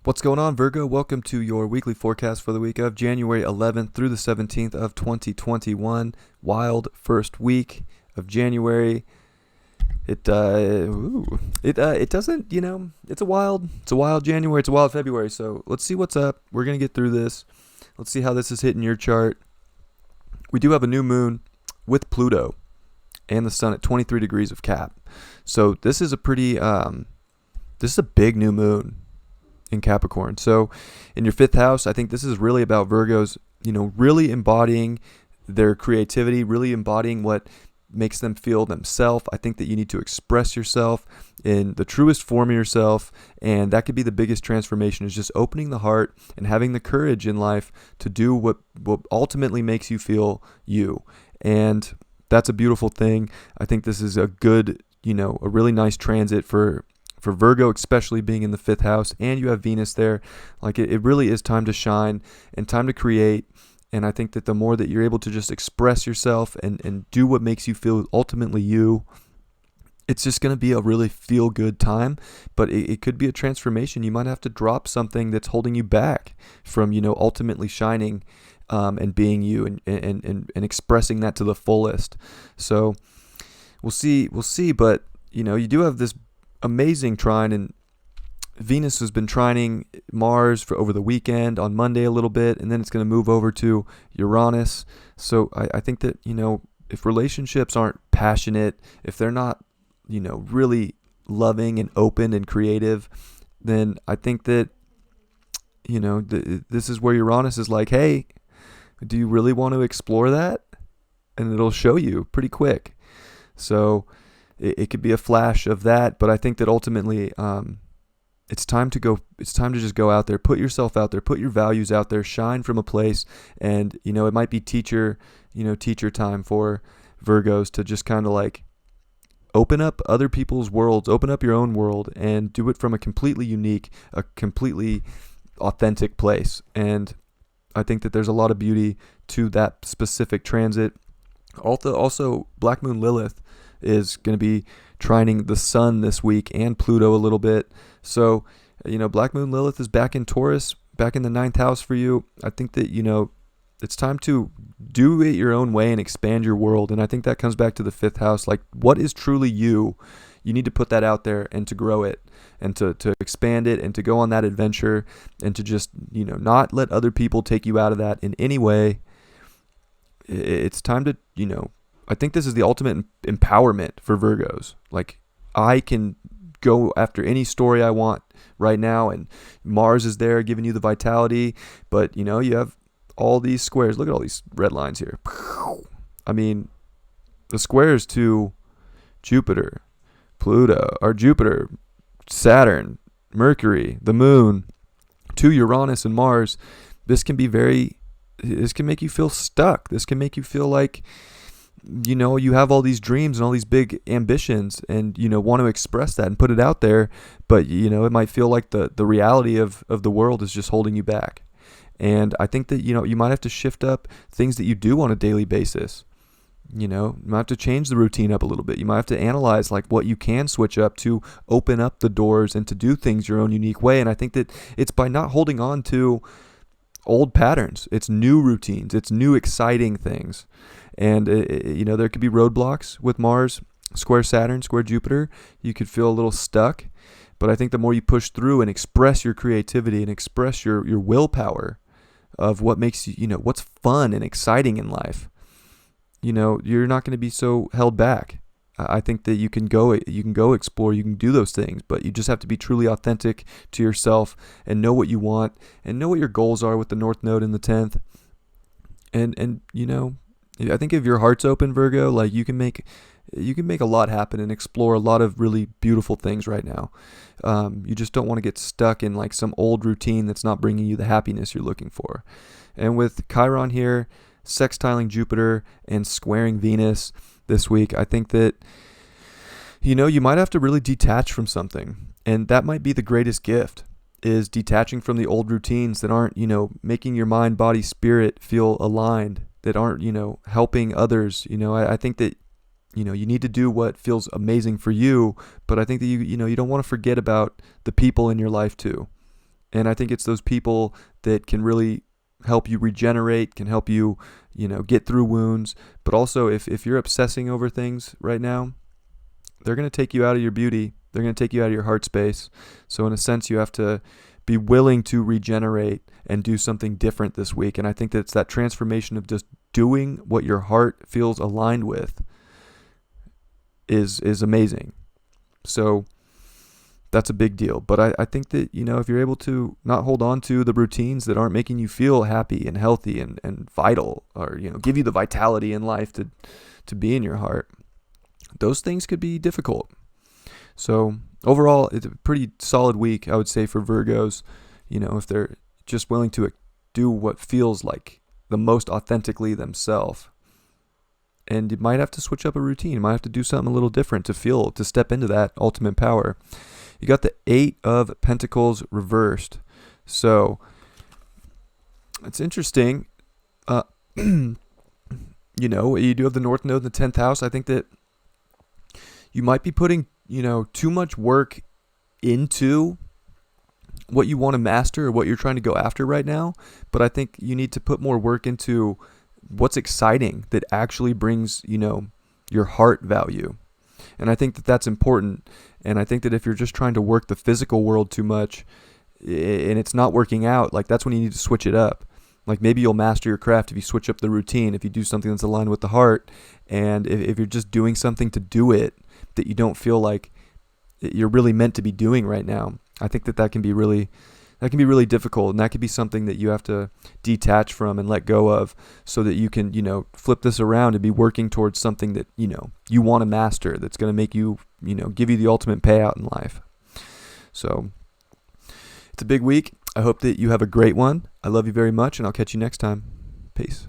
What's going on, Virgo? Welcome to your weekly forecast for the week of January 11th through the 17th of 2021. Wild first week of January. It doesn't, it's a wild January, it's a wild February. So let's see what's up. We're going to get through this. Let's see how this is hitting your chart. We do have a new moon with Pluto and the sun at 23 degrees of Cap. So this is a pretty, this is a big new moon in Capricorn. So in your fifth house, I think this is really about Virgos, really embodying their creativity, really embodying what makes them feel themselves. I think that you need to express yourself in the truest form of yourself, and that could be the biggest transformation, is just opening the heart and having the courage in life to do what ultimately makes you feel you. And that's a beautiful thing. I think this is a good, a really nice transit for Virgo, especially being in the fifth house, and you have Venus there. Like it really is time to shine and time to create. And I think that the more that you're able to just express yourself and do what makes you feel ultimately you, it's just going to be a really feel good time. But it could be a transformation. You might have to drop something that's holding you back from, ultimately shining and being you and expressing that to the fullest. So we'll see. But, you do have this amazing trine, and Venus has been trining Mars for over the weekend on Monday a little bit, and then it's going to move over to Uranus. So I think that, if relationships aren't passionate, if they're not, really loving and open and creative, then I think that, this is where Uranus is like, hey, do you really want to explore that? And it'll show you pretty quick. So it could be a flash of that, but I think that ultimately, it's time to just go out there, put yourself out there, put your values out there, shine from a place. And, it might be teacher time for Virgos to just kind of like open up other people's worlds, open up your own world, and do it from a completely unique, a completely authentic place. And I think that there's a lot of beauty to that specific transit. Also, Black Moon Lilith is going to be trining the sun this week and Pluto a little bit. So, Black Moon Lilith is back in Taurus, back in the 9th house for you. I think that, it's time to do it your own way and expand your world. And I think that comes back to the 5th house. Like, what is truly you? You need to put that out there and to grow it and to expand it and to go on that adventure and to just, not let other people take you out of that in any way. It's time to, I think this is the ultimate empowerment for Virgos. Like, I can go after any story I want right now, and Mars is there giving you the vitality, but you have all these squares. Look at all these red lines here. I mean, the squares to Jupiter, Jupiter, Saturn, Mercury, the moon, to Uranus and Mars. This can make you feel stuck. This can make you feel like, you have all these dreams and all these big ambitions and, want to express that and put it out there. But, it might feel like the reality of the world is just holding you back. And I think that, you might have to shift up things that you do on a daily basis. You might have to change the routine up a little bit. You might have to analyze like what you can switch up to open up the doors and to do things your own unique way. And I think that it's by not holding on to old patterns. It's new routines. It's new exciting things. And, there could be roadblocks with Mars, square Saturn, square Jupiter. You could feel a little stuck. But I think the more you push through and express your creativity and express your willpower of what makes you, what's fun and exciting in life, you're not going to be so held back. I think that you can go explore, you can do those things, but you just have to be truly authentic to yourself and know what you want and know what your goals are with the North Node in the 10th. And I think if your heart's open, Virgo, like you can make a lot happen and explore a lot of really beautiful things right now. You just don't want to get stuck in like some old routine that's not bringing you the happiness you're looking for. And with Chiron here, sextiling Jupiter and squaring Venus this week, I think that, you might have to really detach from something. And that might be the greatest gift, is detaching from the old routines that aren't, making your mind, body, spirit feel aligned that aren't, helping others. I think that, you need to do what feels amazing for you, but I think that you don't want to forget about the people in your life too. And I think it's those people that can really help you regenerate, can help you, get through wounds. But also, if you're obsessing over things right now, they're going to take you out of your beauty. They're going to take you out of your heart space. So in a sense, you have to be willing to regenerate and do something different this week. And I think that it's that transformation of just doing what your heart feels aligned with is amazing. So that's a big deal. But I think that, if you're able to not hold on to the routines that aren't making you feel happy and healthy and vital, or, give you the vitality in life to be in your heart, those things could be difficult. So overall, it's a pretty solid week, I would say, for Virgos. If they're just willing to do what feels like the most authentically themselves. And you might have to switch up a routine. You might have to do something a little different to step into that ultimate power. You got the 8 of Pentacles reversed. So it's interesting. You do have the North Node in the 10th house. I think that you might be putting, too much work into what you want to master or what you're trying to go after right now. But I think you need to put more work into what's exciting that actually brings, your heart value. And I think that that's important. And I think that if you're just trying to work the physical world too much and it's not working out, like that's when you need to switch it up. Like maybe you'll master your craft if you switch up the routine, if you do something that's aligned with the heart. And if you're just doing something to do it that you don't feel like you're really meant to be doing right now, I think that can be really difficult. And that could be something that you have to detach from and let go of so that you can, flip this around and be working towards something that, you want to master, that's going to make you, give you the ultimate payout in life. So it's a big week. I hope that you have a great one. I love you very much, and I'll catch you next time. Peace.